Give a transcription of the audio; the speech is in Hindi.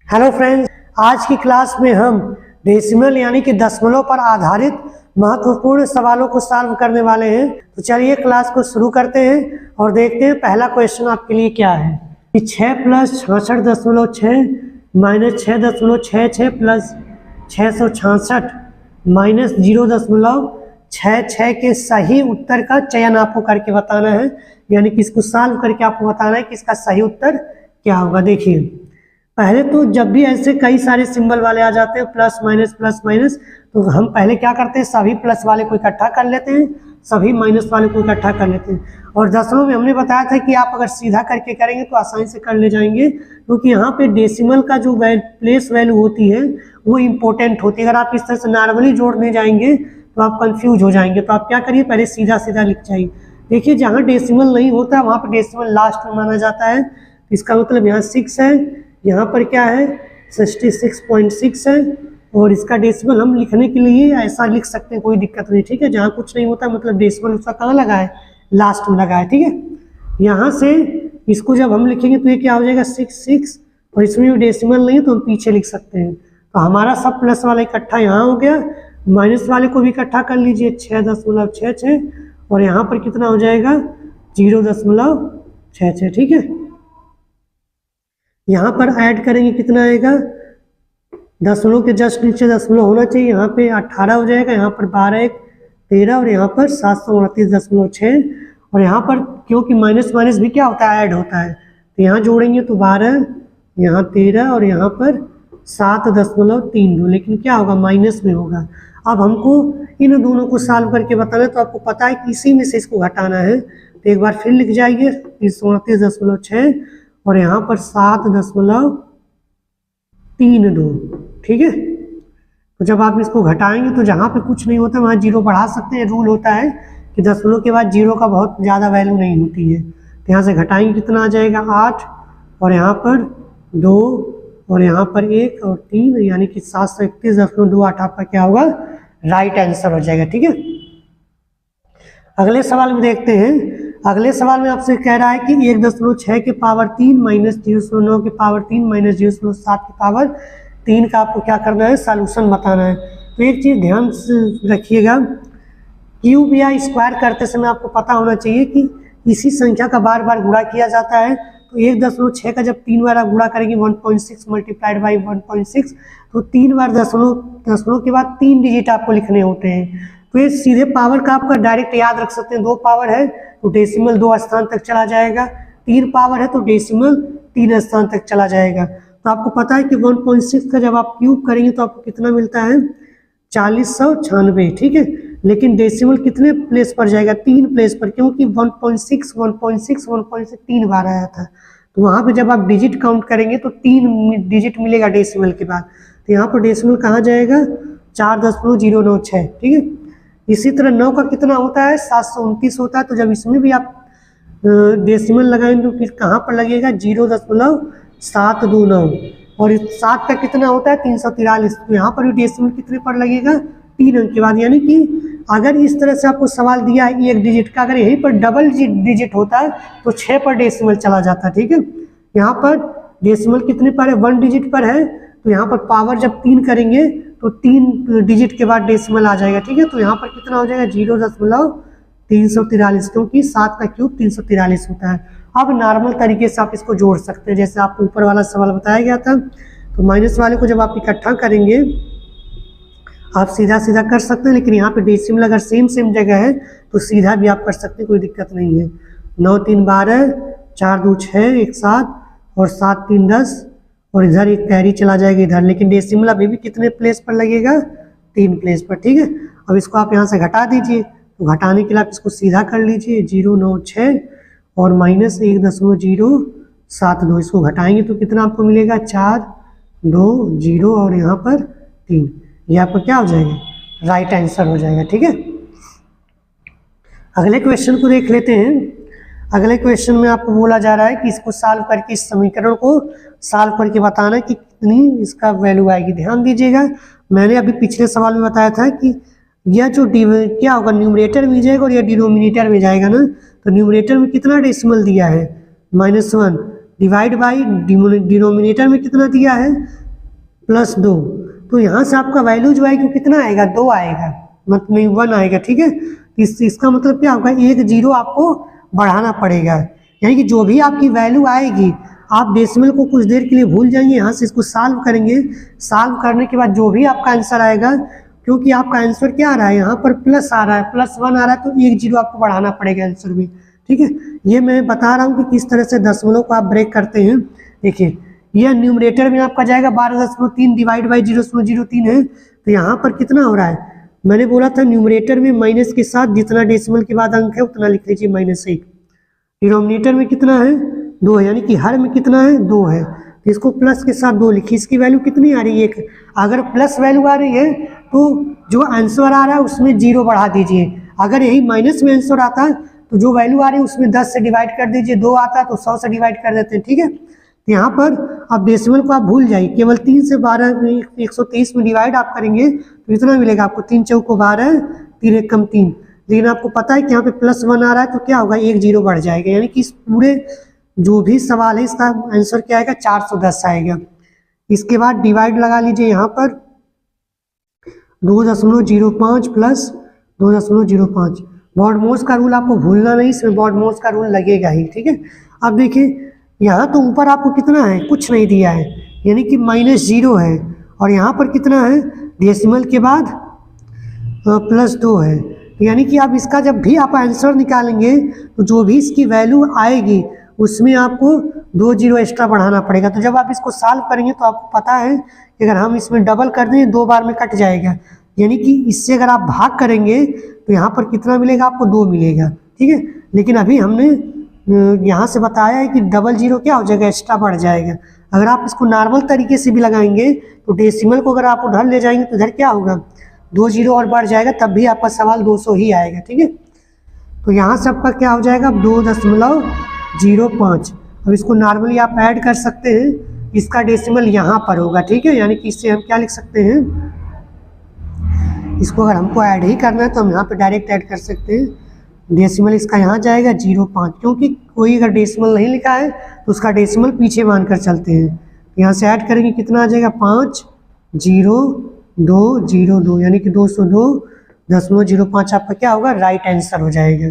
हेलो फ्रेंड्स, आज की क्लास में हम डेसिमल यानी कि दशमलव पर आधारित महत्वपूर्ण सवालों को सॉल्व करने वाले हैं। तो चलिए क्लास को शुरू करते हैं और देखते हैं पहला क्वेश्चन आपके लिए क्या है कि 6 + 66.6 - 6.66 + 666 - 0.66 के सही उत्तर का चयन आपको करके बताना है, यानी कि इसको सॉल्व करके आपको बताना है कि इसका सही उत्तर क्या होगा। देखिए, पहले तो जब भी ऐसे कई सारे सिंबल वाले आ जाते हैं प्लस माइनस, तो हम पहले क्या करते हैं, सभी प्लस वाले को इकट्ठा कर लेते हैं, सभी माइनस वाले को इकट्ठा कर लेते हैं। और दशमलव में हमने बताया था कि आप अगर सीधा करके करेंगे तो आसानी से कर ले जाएंगे, क्योंकि यहाँ पे डेसिमल का जो प्लेस वैल्यू होती है वो इम्पोर्टेंट होती है। अगर आप इस तरह से नॉर्मली जोड़ने जाएंगे तो आप कंफ्यूज हो जाएंगे। तो आप क्या करिए, पहले सीधा सीधा लिख जाइए। देखिए, जहाँ डेसिमल नहीं होता वहाँ पर डेसिमल लास्ट में माना जाता है। इसका मतलब यहाँ 6 है, यहाँ पर क्या है 66.6 है, और इसका डेसिमल हम लिखने के लिए ऐसा लिख सकते हैं, कोई दिक्कत नहीं। ठीक है, जहाँ कुछ नहीं होता मतलब डेसिमल उसका कहाँ लगा है, लास्ट में लगा है। ठीक है, यहाँ से इसको जब हम लिखेंगे तो ये क्या हो जाएगा 66, और इसमें भी डेसिमल नहीं है तो हम पीछे लिख सकते हैं। तो हमारा सब प्लस वाला इकट्ठा यहाँ हो गया, माइनस वाले को भी इकट्ठा कर लीजिए 6.66, और यहाँ पर कितना हो जाएगा 0.66। ठीक है, यहाँ पर ऐड करेंगे कितना आएगा, दशमलव के जस्ट नीचे दशमलव होना चाहिए, यहाँ पे 18 हो जाएगा, यहाँ पर 12 1 13, और यहाँ पर 729.6, और यहाँ पर क्योंकि माइनस माइनस भी क्या होता है, ऐड होता है, तो यहाँ जोड़ेंगे तो 12, यहाँ 13, और यहाँ पर 7.32, लेकिन क्या होगा माइनस में होगा। अब हमको इन दोनों को सॉल्व करके बताना है, तो आपको पता है कि इसी में से इसको घटाना है। तो एक बार फिर लिख जाइए 329.6, और यहाँ पर 7.32। ठीक है, तो जब आप इसको घटाएंगे तो जहाँ पे कुछ नहीं होता वहाँ जीरो बढ़ा सकते हैं। रूल होता है कि दशमलव के बाद जीरो का बहुत ज़्यादा वैल्यू नहीं होती है। तो यहाँ से घटाएंगे कितना आ जाएगा 8, और यहाँ पर 2, और यहाँ पर 1 और 3, यानी कि 731.28 आपका क्या होगा, राइट आंसर हो जाएगा। ठीक है, अगले सवाल में देखते हैं। अगले सवाल में आपसे कह रहा है कि 1.6 के पावर 3 - 0.9 के पावर 3 - 0.7 के पावर 3 का आपको क्या करना है, सॉल्यूशन बताना है। तो एक चीज़ ध्यान से रखिएगा, क्यूब या स्क्वायर करते समय आपको पता होना चाहिए कि इसी संख्या का बार बार गुणा किया जाता है। तो 1.6 का जब 3 बार आप गुणा करेंगे 1.6 × 1.6, तो 3 बार दशमलव के बाद 3 डिजिट आपको लिखने होते हैं। तो ये सीधे पावर का आपका डायरेक्ट याद रख सकते हैं। 2 पावर है तो डेसिमल 2 स्थान तक चला जाएगा, 3 पावर है तो डेसिमल 3 स्थान तक चला जाएगा। तो आपको पता है कि 1.6 का जब आप क्यूब करेंगे तो आपको कितना मिलता है, 4096। ठीक है, लेकिन डेसिमल कितने प्लेस पर जाएगा, 3 प्लेस पर, क्योंकि 1.6 3 बार आया था। तो वहाँ पे जब आप डिजिट काउंट करेंगे तो 3 डिजिट मिलेगा डेसिमल के बाद। तो यहाँ पर डेसिमल कहाँ जाएगा, 4.096। ठीक है, इसी तरह 9 का कितना होता है, 729 होता है। तो जब इसमें भी आप डेसिमल लगाएंगे तो फिर कहाँ पर लगेगा, 0.729, और 7 का कितना होता है 343। तो यहाँ पर भी डेसिमल कितने पर लगेगा, 3 अंक के बाद। यानी कि अगर इस तरह से आपको सवाल दिया है 1 डिजिट का, अगर यहीं पर डबल डिजिट होता है तो 6 पर डेसिमल चला जाता है। ठीक है, यहाँ पर डेसिमल कितने पर है, 1 डिजिट पर है, तो यहाँ पर पावर जब 3 करेंगे तो 3 डिजिट के बाद डेसिमल आ जाएगा। ठीक है, तो यहाँ पर कितना हो जाएगा 0.343, क्योंकि 7 का क्यूब 343 होता है। अब नॉर्मल तरीके से आप इसको जोड़ सकते हैं, जैसे आपको ऊपर वाला सवाल बताया गया था। तो माइनस वाले को जब आप इकट्ठा करेंगे आप सीधा सीधा कर सकते हैं, लेकिन यहाँ पे डेसिमल अगर सेम जगह है तो सीधा भी आप कर सकते हैं, कोई दिक्कत नहीं है। 9 3 12, 4 2 6, 1 7, और 7 3 10, और इधर एक कैरी चला जाएगा इधर, लेकिन डेसिमल अभी भी कितने प्लेस पर लगेगा, 3 प्लेस पर। ठीक है, अब इसको आप यहाँ से घटा दीजिए। तो घटाने के लिए आप इसको सीधा कर लीजिए, 096 और -1.072, इसको घटाएंगे तो कितना आपको मिलेगा, 4 2 0, और यहाँ पर 3। ये आपका क्या हो जाएगा, राइट आंसर हो जाएगा। ठीक है, अगले क्वेश्चन को देख लेते हैं। अगले क्वेश्चन में आपको बोला जा रहा है कि इसको सॉल्व करके, इस समीकरण को सॉल्व करके बताना कि कितनी इसका वैल्यू आएगी। ध्यान दीजिएगा, मैंने अभी पिछले सवाल में बताया था कि यह जो क्या होगा, न्यूमरेटर में जाएगा और यह डिनोमिनेटर में जाएगा ना। तो न्यूमरेटर में कितना डेसिमल दिया है, -1, डिवाइड बाई डिनोमिनेटर में कितना दिया है +2, तो यहाँ से आपका वैल्यू जो है कितना आएगा 2 आएगा, मतलब 1 आएगा। ठीक है, इसका मतलब क्या होगा, एक जीरो आपको बढ़ाना पड़ेगा, यानी कि जो भी आपकी वैल्यू आएगी आप डेसिमल को कुछ देर के लिए भूल जाएंगे, यहाँ से इसको सॉल्व करेंगे। सॉल्व करने के बाद जो भी आपका आंसर आएगा, क्योंकि आपका आंसर क्या आ रहा है यहाँ पर प्लस आ रहा है, +1 आ रहा है, तो एक जीरो आपको बढ़ाना पड़ेगा आंसर में। ठीक है, ये मैं बता रहा हूँ कि किस तरह से दशमलव को आप ब्रेक करते हैं। देखिए यह न्यूमरेटर में आपका जाएगा 12.3 डिवाइड बाई 0.03 है, तो यहाँ पर कितना हो रहा है, मैंने बोला था न्यूमरेटर में माइनस के साथ जितना डेसिमल के बाद अंक है उतना लिख लीजिए -1। डिनोमिनेटर में कितना है 2 है, यानी कि हर में कितना है 2 है, तो इसको प्लस के साथ 2 लिखिए। इसकी वैल्यू कितनी आ रही है 1, अगर प्लस वैल्यू आ रही है तो जो आंसर आ रहा है उसमें 0 बढ़ा दीजिए, अगर यही माइनस में आंसर आता है तो जो वैल्यू आ रही है उसमें 10 से डिवाइड कर दीजिए, 2 आता है तो 100 से डिवाइड कर देते हैं। ठीक है, तो यहाँ पर अब डेसिमल को आप भूल जाइए, केवल 3 से 12 123 में डिवाइड आप करेंगे तो इतना मिलेगा आपको, 3 चौको 12, 3 एक कम 3। लेकिन आपको पता है कि यहाँ पे +1 आ रहा है तो क्या होगा, एक जीरो बढ़ जाएगा, यानी कि इस पूरे जो भी सवाल है इसका आंसर क्या आएगा 410 आएगा। इसके बाद डिवाइड लगा लीजिए, यहाँ पर 2.05 प्लस 2.05, बॉडमोस का रूल आपको भूलना नहीं, इसमें बॉडमोस का रूल लगेगा ही। ठीक है, अब देखिए यहाँ तो ऊपर आपको कितना है, कुछ नहीं दिया है, यानी कि -0 है, और यहाँ पर कितना है डेसिमल के बाद +2 है, यानी कि आप इसका जब भी आप आंसर निकालेंगे तो जो भी इसकी वैल्यू आएगी उसमें आपको 2 जीरो एक्स्ट्रा बढ़ाना पड़ेगा। तो जब आप इसको सॉल्व करेंगे तो आपको पता है कि अगर हम इसमें डबल कर दें 2 बार में कट जाएगा, यानी कि इससे अगर आप भाग करेंगे तो यहाँ पर कितना मिलेगा आपको 2 मिलेगा। ठीक है, लेकिन अभी हमने यहाँ से बताया है कि डबल जीरो क्या हो जाएगा, एक्स्ट्रा बढ़ जाएगा। अगर आप इसको नॉर्मल तरीके से भी लगाएंगे तो डेसिमल को अगर आप उधर ले जाएंगे तो इधर क्या होगा 2 जीरो और बढ़ जाएगा, तब भी आपका सवाल 200 ही आएगा। ठीक है, तो यहाँ से आपका क्या हो जाएगा 2.05। अब इसको नॉर्मली आप ऐड कर सकते हैं, इसका डेसिमल यहाँ पर होगा। ठीक है, यानी कि इससे हम क्या लिख सकते हैं, इसको अगर हमको ऐड ही करना है तो हम यहाँ पे डायरेक्ट ऐड कर सकते हैं, डेसिमल इसका यहाँ जाएगा 0.5, क्योंकि कोई अगर डेसिमल नहीं लिखा है तो उसका डेसिमल पीछे मान कर चलते हैं। यहाँ से ऐड करेंगे कितना आ जाएगा 50202, यानी कि 202.05 आपका क्या होगा राइट आंसर हो जाएगा।